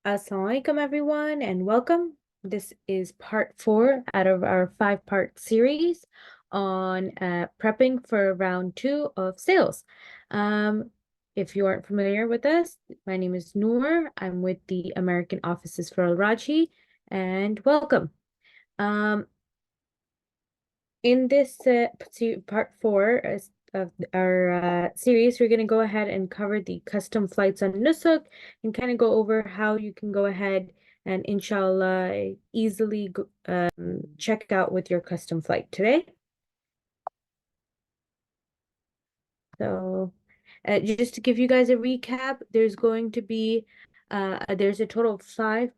Assalamualaikum everyone and welcome. This is part 4 out of our 5-part series on prepping for round 2 of sales. If you aren't familiar with us, my name is Noor. I'm with the American offices for Al-Rajhi and welcome. In this part 4 of our series, we're going to go ahead and cover the custom flights on Nusuk and kind of go over how you can go ahead and inshallah easily check out with your custom flight today. So just to give you guys a recap, there's going to be there's a total of 5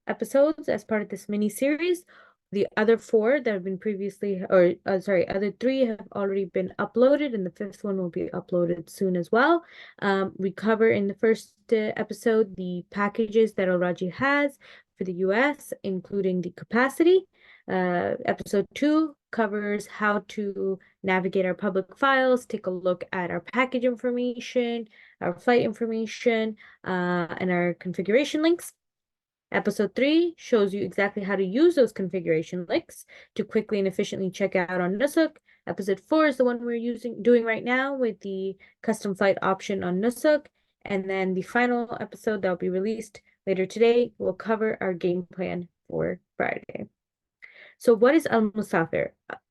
episodes as part of this mini series. The other 4 that have been previously, or sorry, other 3 have already been uploaded, and the 5th one will be uploaded soon as well. We cover in the first episode the packages that Al-Rajhi has for the US, including the capacity. Episode 2 covers how to navigate our public files, take a look at our package information, our flight information, and our configuration links. Episode 3 shows you exactly how to use those configuration links to quickly and efficiently check out on Nusuk. Episode 4 is the one we're doing right now with the custom flight option on Nusuk. And then the final episode that will be released later today will cover our game plan for Friday. So what is Al-Musafir?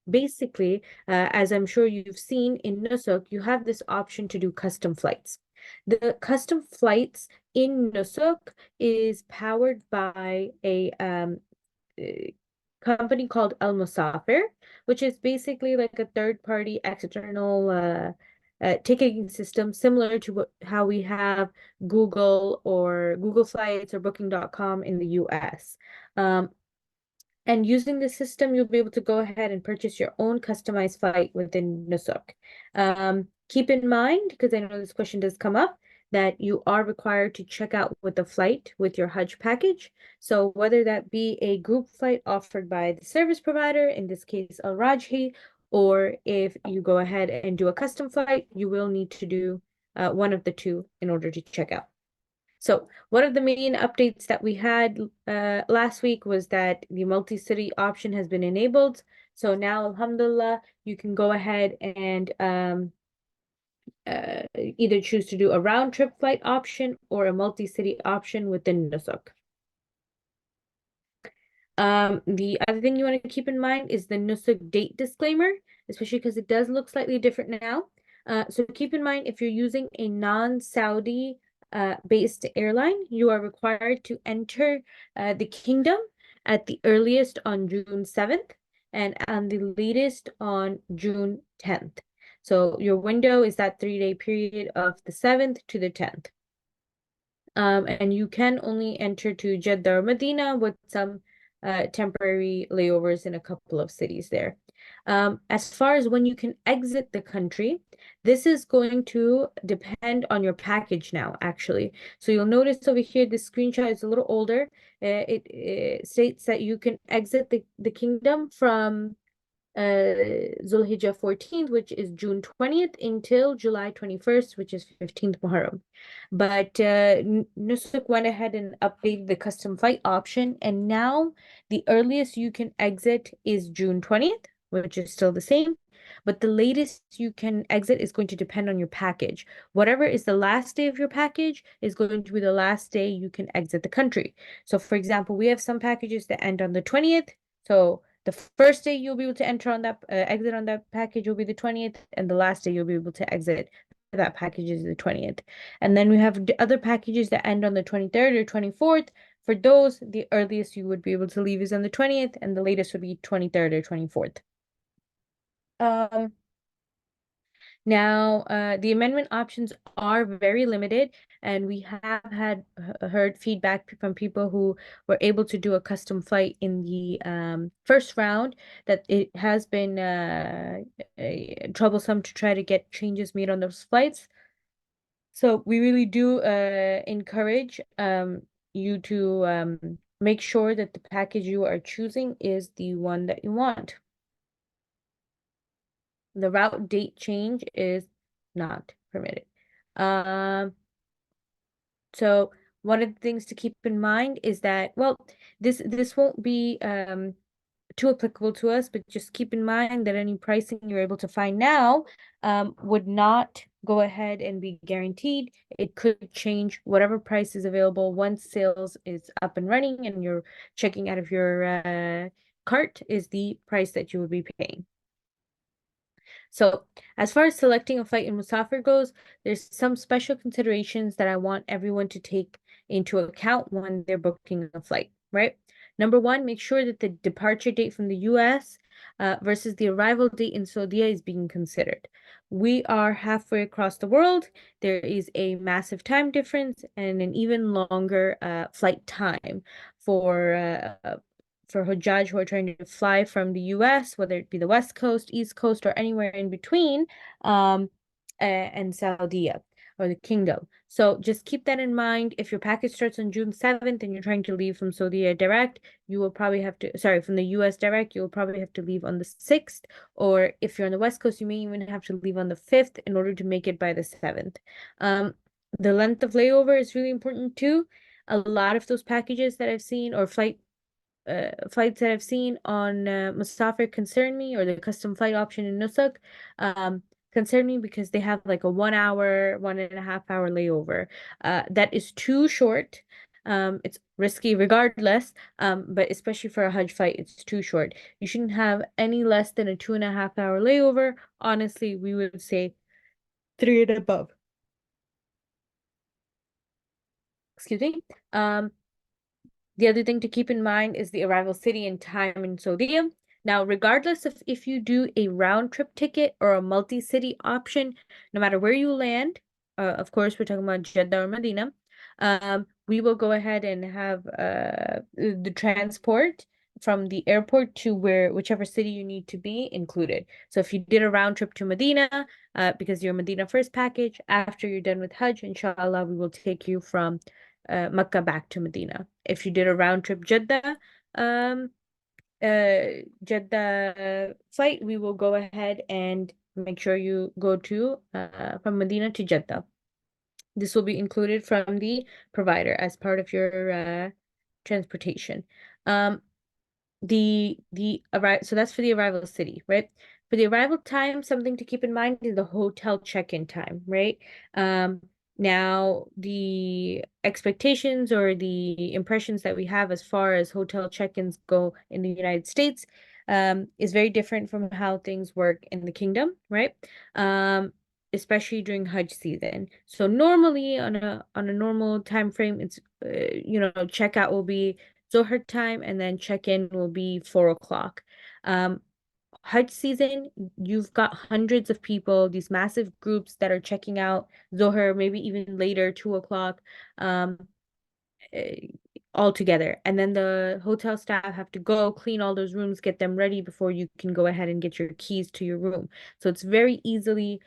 Basically, as I'm sure you've seen in Nusuk, you have this option to do custom flights. The custom flights in Nusuk is powered by a company called Al-Musafir, which is basically like a third-party external ticketing system similar to how we have Google or Google Flights or Booking.com in the US. And using the system, you'll be able to go ahead and purchase your own customized flight within Nusuk. Keep in mind, because I know this question does come up, that you are required to check out with the flight with your Hajj package. So whether that be a group flight offered by the service provider, in this case Al-Rajhi, or if you go ahead and do a custom flight, you will need to do one of the two in order to check out. So one of the main updates that we had last week was that the multi-city option has been enabled. So now, alhamdulillah, you can go ahead and either choose to do a round trip flight option or a multi-city option within Nusuk. The other thing you want to keep in mind is the Nusuk date disclaimer, especially because it does look slightly different now. So keep in mind, if you're using a non-Saudi based airline, you are required to enter the kingdom at the earliest on June 7th and on the latest on June 10th. So your window is that 3-day period of the 7th to the 10th. And you can only enter to Jeddah or Medina with some temporary layovers in a couple of cities there. As far as when you can exit the country, this is going to depend on your package now, actually. So you'll notice over here, the screenshot is a little older. It states that you can exit the kingdom from Zulhijjah 14th, which is June 20th, until July 21st, which is 15th Muharram. But Nusuk went ahead and updated the custom flight option, and now the earliest you can exit is June 20th, which is still the same. But the latest you can exit is going to depend on your package. Whatever is the last day of your package is going to be the last day you can exit the country. So, for example, we have some packages that end on the 20th. So the first day you'll be able to enter on that exit on that package will be the 20th, and the last day you'll be able to exit that package is the 20th. And then we have the other packages that end on the 23rd or 24th. For those, the earliest you would be able to leave is on the 20th, and the latest would be 23rd or 24th. Now, the amendment options are very limited, and we have heard feedback from people who were able to do a custom flight in the first round that it has been troublesome to try to get changes made on those flights. So we really do encourage you to make sure that the package you are choosing is the one that you want. The route date change is not permitted. So one of the things to keep in mind is that, well, this won't be too applicable to us, but just keep in mind that any pricing you're able to find now would not go ahead and be guaranteed. It could change whatever price is available once sales is up and running and you're checking out of your cart is the price that you would be paying. So, as far as selecting a flight in Musafir goes, there's some special considerations that I want everyone to take into account when they're booking a flight, right? Number one, make sure that the departure date from the US versus the arrival date in Saudi is being considered. We are halfway across the world. There is a massive time difference and an even longer flight time for Hajj who are trying to fly from the US, whether it be the West Coast, East Coast, or anywhere in between, and Saudi or the Kingdom. So just keep that in mind. If your package starts on June 7th and you're trying to leave from Saudi direct, you will probably have to, sorry, from the US direct, you'll probably have to leave on the 6th. Or if you're on the West Coast, you may even have to leave on the 5th in order to make it by the 7th. The length of layover is really important too. A lot of those packages that I've seen or flights that I've seen on Musafir concern me, or the custom flight option in Nusuk concern me because they have like a 1 hour, 1.5 hour layover. That is too short. It's risky regardless, but especially for a Hajj flight, it's too short. You shouldn't have any less than a 2.5 hour layover. Honestly, we would say 3 and above. Excuse me. The other thing to keep in mind is the arrival city and time in Saudi. Now, regardless of if you do a round trip ticket or a multi-city option, no matter where you land, of course, we're talking about Jeddah or Medina, we will go ahead and have the transport from the airport to whichever city you need to be included. So if you did a round trip to Medina, because you're Medina first package, after you're done with Hajj, inshallah, we will take you from Mecca back to Medina. If you did a round trip um, Jeddah flight, we will go ahead and make sure you go to from Medina to Jeddah. This will be included from the provider as part of your transportation. So that's for the arrival city, right? For the arrival time, something to keep in mind is the hotel check-in time, right? Now the expectations or the impressions that we have as far as hotel check-ins go in the United States is very different from how things work in the kingdom, right? Especially during Hajj season. So normally on a normal time frame, it's checkout will be Zohar time, and then check-in will be 4 o'clock. Hajj season, you've got hundreds of people, these massive groups that are checking out Zohar, maybe even later, 2 o'clock, um, eh, all together. And then the hotel staff have to go clean all those rooms, get them ready before you can go ahead and get your keys to your room. So it's very easily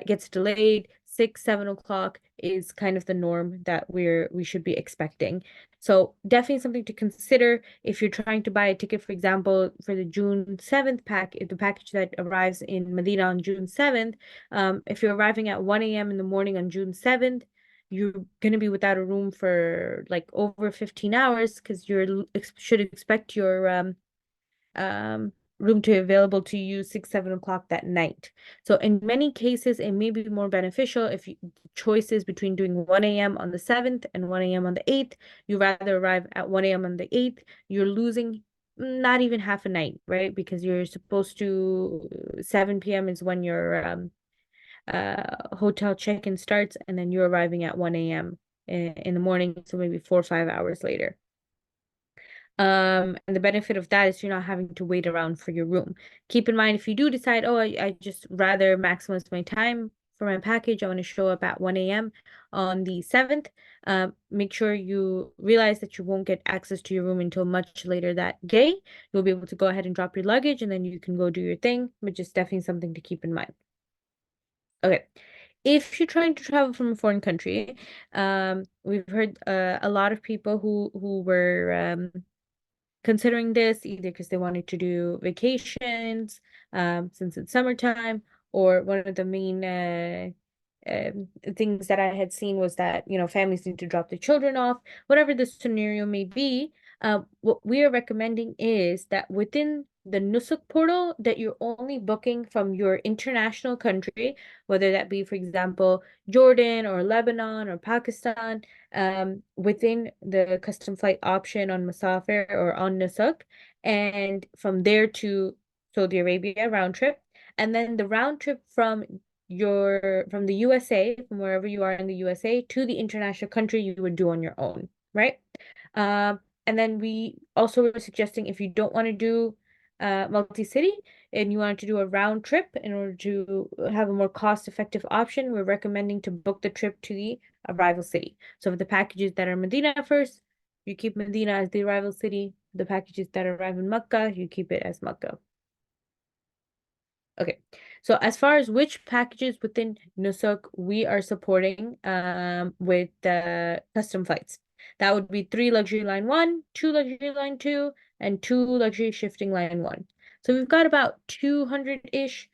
gets delayed. 6, 7 o'clock is kind of the norm that we should be expecting. So definitely something to consider if you're trying to buy a ticket, for example, for the June 7th the package that arrives in Medina on June 7th. If you're arriving at 1 a.m. in the morning on June 7th, you're going to be without a room for like over 15 hours because you should expect your um, room to available to you 6, 7 o'clock that night. So in many cases, it may be more beneficial if choices between doing 1 a.m. on the 7th and 1 a.m. on the 8th. You rather arrive at 1 a.m. on the 8th. You're losing not even half a night, right? Because you're supposed to 7 p.m. is when your hotel check-in starts, and then you're arriving at 1 a.m. in the morning, so maybe 4 or 5 hours later. And the benefit of that is you're not having to wait around for your room. Keep in mind, if you do decide, oh, I just rather maximize my time for my package, I want to show up at 1 a.m. on the 7th, make sure you realize that you won't get access to your room until much later that day. You'll be able to go ahead and drop your luggage and then you can go do your thing, which is definitely something to keep in mind. Okay. If you're trying to travel from a foreign country, we've heard a lot of people who were considering this either because they wanted to do vacations since it's summertime, or one of the main things that I had seen was that, families need to drop their children off, whatever the scenario may be. What we are recommending is that within the Nusuk portal, that you're only booking from your international country, whether that be, for example, Jordan or Lebanon or Pakistan, within the custom flight option on Musafir or on Nusuk, and from there to Saudi Arabia round trip. And then the round trip from the USA, from wherever you are in the USA to the international country, you would do on your own, right? And then we also were suggesting, if you don't want to do multi-city and you want to do a round trip in order to have a more cost-effective option, we're recommending to book the trip to the arrival city. So for the packages that are Medina first, you keep Medina as the arrival city. The packages that arrive in Makkah, you keep it as Makkah. Okay, so as far as which packages within Nusuk we are supporting with the custom flights, that would be 3 luxury line 1, 2 luxury line 2, and 2 luxury shifting line 1. So we've got about 200-ish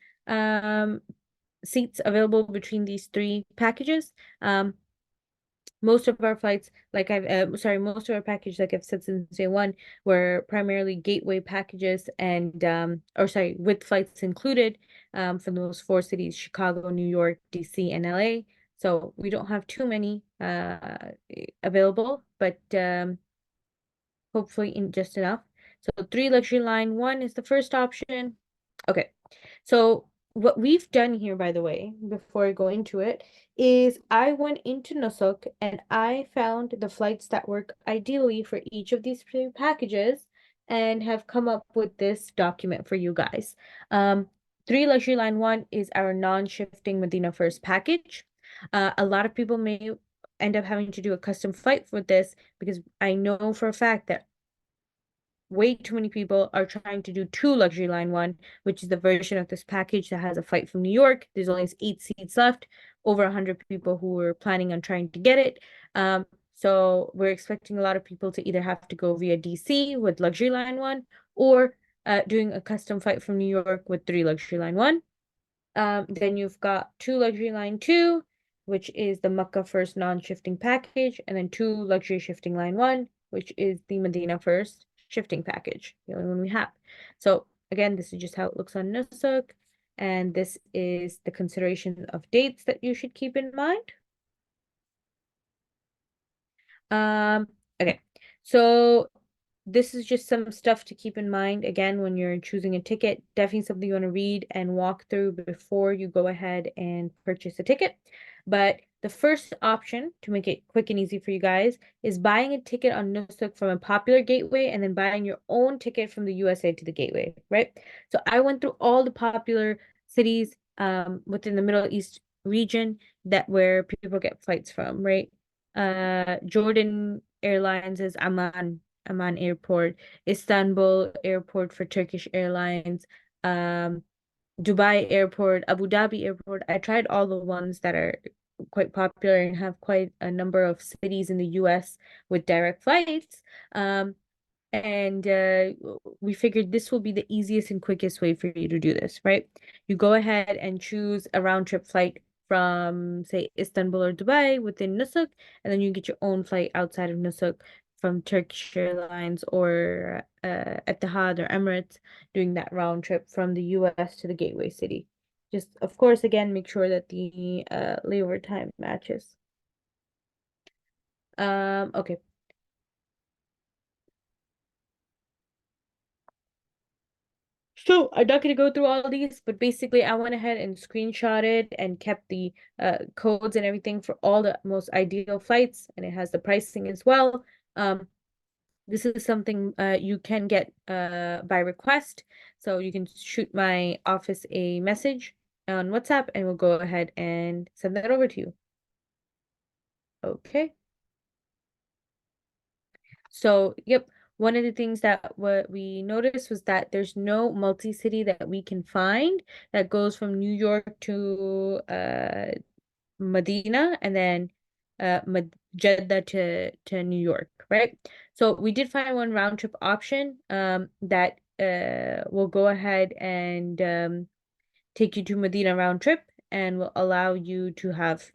seats available between these three packages. Most of our flights, most of our packages, like I've said since day one, were primarily gateway packages and, with flights included, for those four cities, Chicago, New York, DC, and LA. So we don't have too many available, but hopefully just enough. So 3 luxury line 1 is the first option. Okay, so what we've done here, by the way, before I go into it, is I went into Nusuk and I found the flights that work ideally for each of these three packages and have come up with this document for you guys. 3 luxury line 1 is our non-shifting Medina first package. A lot of people may end up having to do a custom flight for this because I know for a fact that way too many people are trying to do 2 luxury line 1, which is the version of this package that has a flight from New York. There's only 8 seats left, over 100 people who were planning on trying to get it. So we're expecting a lot of people to either have to go via DC with luxury line 1 or doing a custom flight from New York with 3 luxury line 1. Then you've got 2 luxury line 2, which is the Makkah first non-shifting package, and then 2 luxury shifting line 1, which is the Medina first shifting package, the only one we have. So again, this is just how it looks on Nusuk, and this is the consideration of dates that you should keep in mind. Okay, so this is just some stuff to keep in mind, again, when you're choosing a ticket. Definitely something you want to read and walk through before you go ahead and purchase a ticket. But the first option, to make it quick and easy for you guys, is buying a ticket on Nusuk from a popular gateway and then buying your own ticket from the USA to the gateway, right? So I went through all the popular cities within the Middle East region where people get flights from, right? Jordan Airlines is Amman Airport, Istanbul Airport for Turkish Airlines, Dubai Airport, Abu Dhabi Airport. I tried all the ones that are quite popular and have quite a number of cities in the US with direct flights. And we figured this will be the easiest and quickest way for you to do this, right? You go ahead and choose a round trip flight from, say, Istanbul or Dubai within Nusuk, and then you get your own flight outside of Nusuk from Turkish Airlines or Etihad or Emirates, doing that round trip from the US to the gateway city. Just, of course, again, make sure that the layover time matches. Okay. So I'm not going to go through all of these, but basically I went ahead and screenshotted and kept the codes and everything for all the most ideal flights, and it has the pricing as well. This is something you can get by request. So you can shoot my office a message on WhatsApp and we'll go ahead and send that over to you. Okay. So, yep, one of the things that what we noticed was that there's no multi-city that we can find that goes from New York to Medina and then Jeddah to New York, right? So we did find one round trip option that will go ahead and take you to Medina round trip and will allow you to have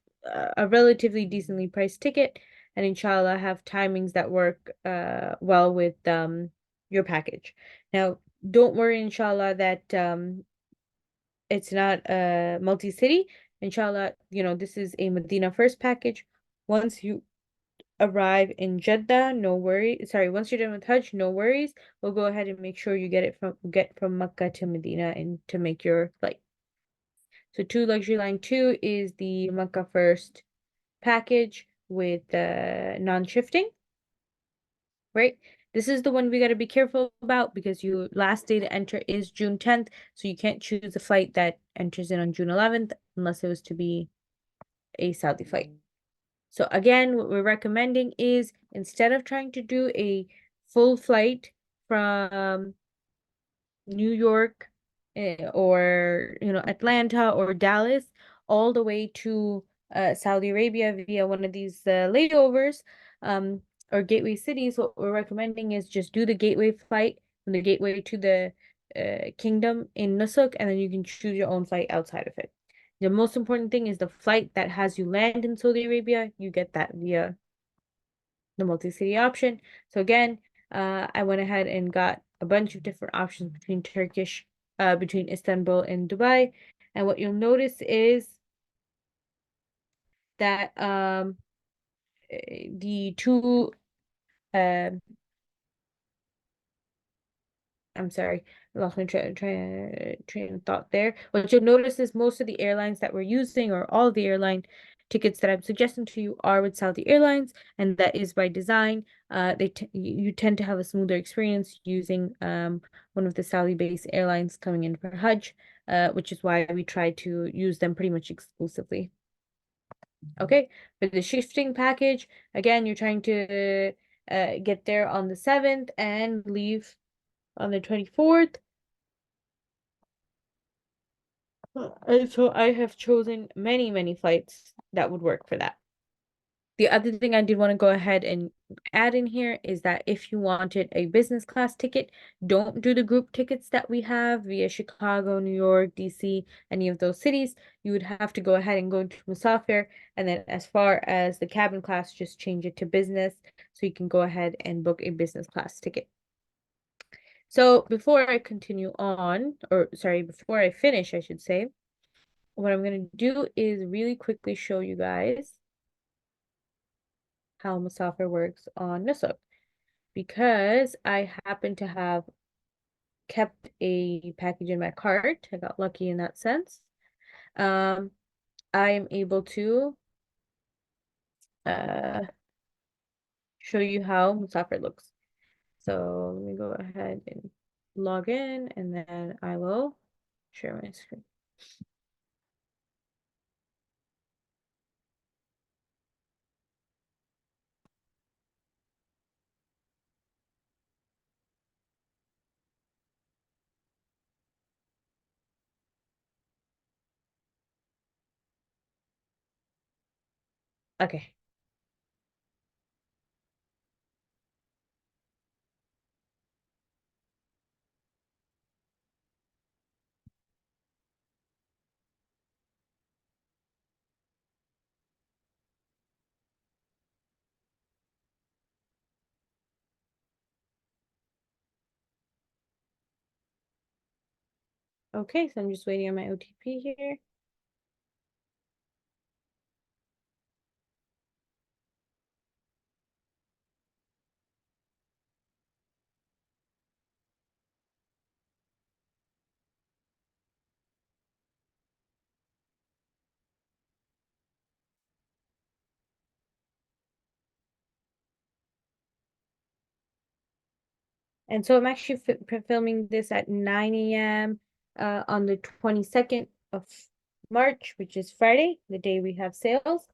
a relatively decently priced ticket and inshallah have timings that work well with your package. Now, don't worry, inshallah, that it's not a multi-city. Inshallah, this is a Medina first package. Once you arrive in Jeddah, no worries. Sorry, once you're done with Hajj, no worries. We'll go ahead and make sure you get from Mecca to Medina and to make your flight. So two luxury line two is the Mecca first package with non-shifting, right? This is the one we got to be careful about because your last day to enter is June 10th, so you can't choose a flight that enters in on June 11th unless it was to be a Saudi flight. So again, what we're recommending is instead of trying to do a full flight from New York or Atlanta or Dallas all the way to Saudi Arabia via one of these layovers um, or gateway cities, what we're recommending is just do the gateway flight from the gateway to the kingdom in Nusuk, and then you can choose your own flight outside of it. The most important thing is the flight that has you land in Saudi Arabia, you get that via the multi-city option. So again, I went ahead and got a bunch of different options between Istanbul and Dubai. And what you'll notice is that the two um I'm sorry, I lost my train of thought there. What you'll notice is most of the airlines that we're using, or all the airline tickets that I'm suggesting to you, are with Saudi Airlines, and that is by design. You tend to have a smoother experience using one of the Saudi-based airlines coming in for Hajj, which is why we try to use them pretty much exclusively. Okay, for the shifting package, again, you're trying to get there on the 7th and leave on the 24th. And so I have chosen many, many flights that would work for that. The other thing I did want to go ahead and add in here is that if you wanted a business class ticket, don't do the group tickets that we have via Chicago, New York, DC, any of those cities. You would have to go ahead and go into Musafir, and then as far as the cabin class, just change it to business so you can go ahead and book a business class ticket. So before I continue on, or sorry, before I finish, I should say, what I'm going to do is really quickly show you guys how Musafir works on Nusuk, because I happen to have kept a package in my cart. I got lucky in that sense. I am able to uh, show you how Musafir looks. So let me go ahead and log in, and then I will share my screen. Okay. Okay, so I'm just waiting on my OTP here. And so I'm actually filming this at 9 a.m. On the 22nd of March, which is Friday, the day we have sales.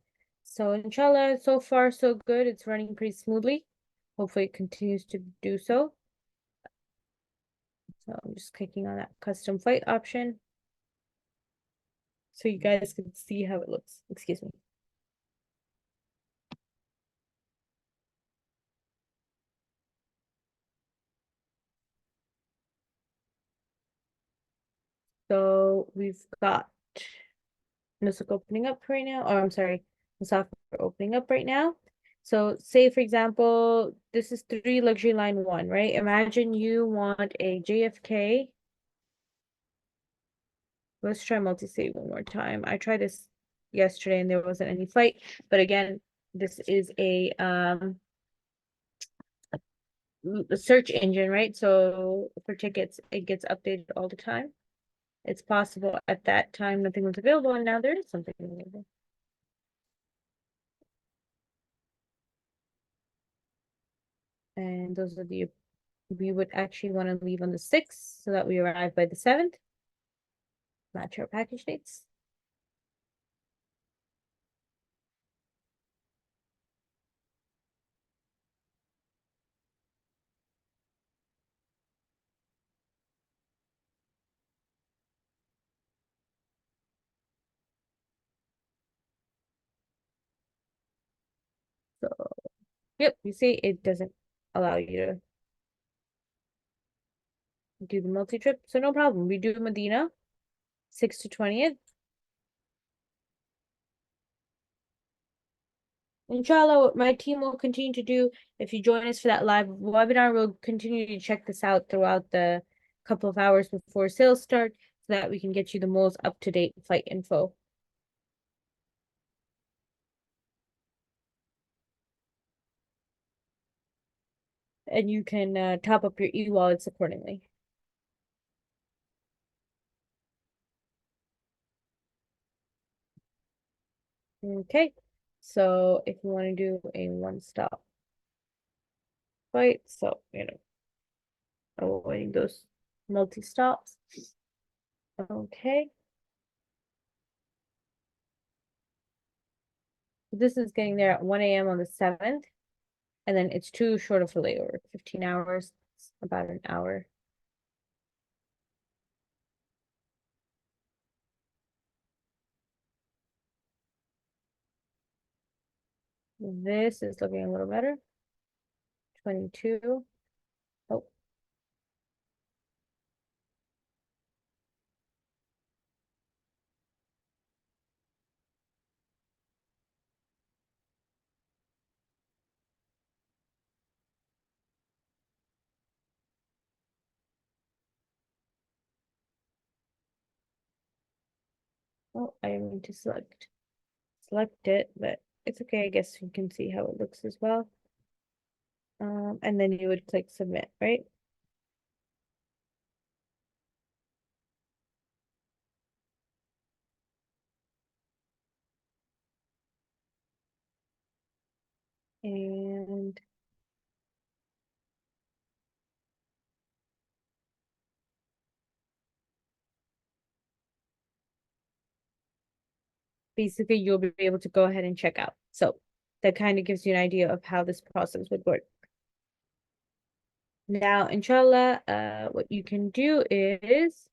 So inshallah, so far so good. It's running pretty smoothly. Hopefully it continues to do so. So I'm just clicking on that custom flight option so you guys can see how it looks. Excuse me. So we've got Nusuk opening up right now, or I'm sorry, the software opening up right now. So say for example, this is 3 luxury line 1, right? Imagine you want a JFK. Let's try multi-state one more time. I tried this yesterday and there wasn't any flight, but again, this is a search engine, right? So for tickets, it gets updated all the time. It's possible at that time nothing was available, and now there is something available. And those are we would actually want to leave on the 6th so that we arrive by the 7th. Match our package dates. So, yep, you see, it doesn't allow you to do the multi-trip. So no problem. We do Medina, 6th to 20th. Inshallah, what my team will continue to do, if you join us for that live webinar, we'll continue to check this out throughout the couple of hours before sales start so that we can get you the most up-to-date flight info. And you can top up your e-wallets accordingly. Okay, so if you want to do a one-stop flight, so, avoiding those multi-stops. Okay. This is getting there at 1 a.m. on the 7th, and then it's too short of a layover, 15 hours, about an hour. This is looking a little better. 22. Oh, oh, I need to select it, but it's okay. I guess you can see how it looks as well. And then you would click submit, right? And basically you'll be able to go ahead and check out. So that kind of gives you an idea of how this process would work. Now, inshallah, what you can do is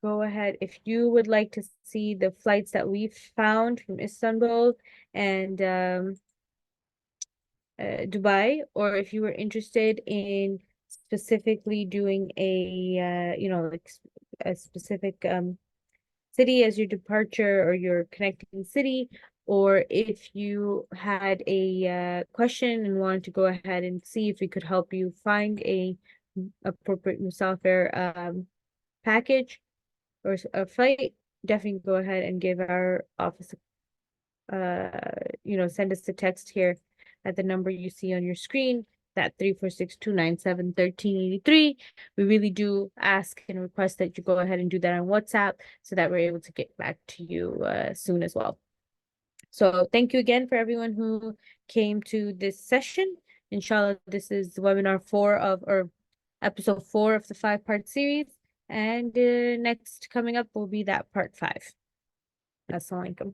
go ahead if you would like to see the flights that we've found from Istanbul and Dubai, or if you were interested in specifically doing like a specific city as your departure or your connecting city, or if you had a question and wanted to go ahead and see if we could help you find a appropriate Musafir package or a flight, definitely go ahead and give our office send us a text here at the number you see on your screen, that 346-297-1383. We really do ask and request that you go ahead and do that on WhatsApp so that we're able to get back to you soon as well. So thank you again for everyone who came to this session. Inshallah, this is webinar 4 or episode 4 of the 5-part series. And next coming up will be that part 5. Assalamu alaikum.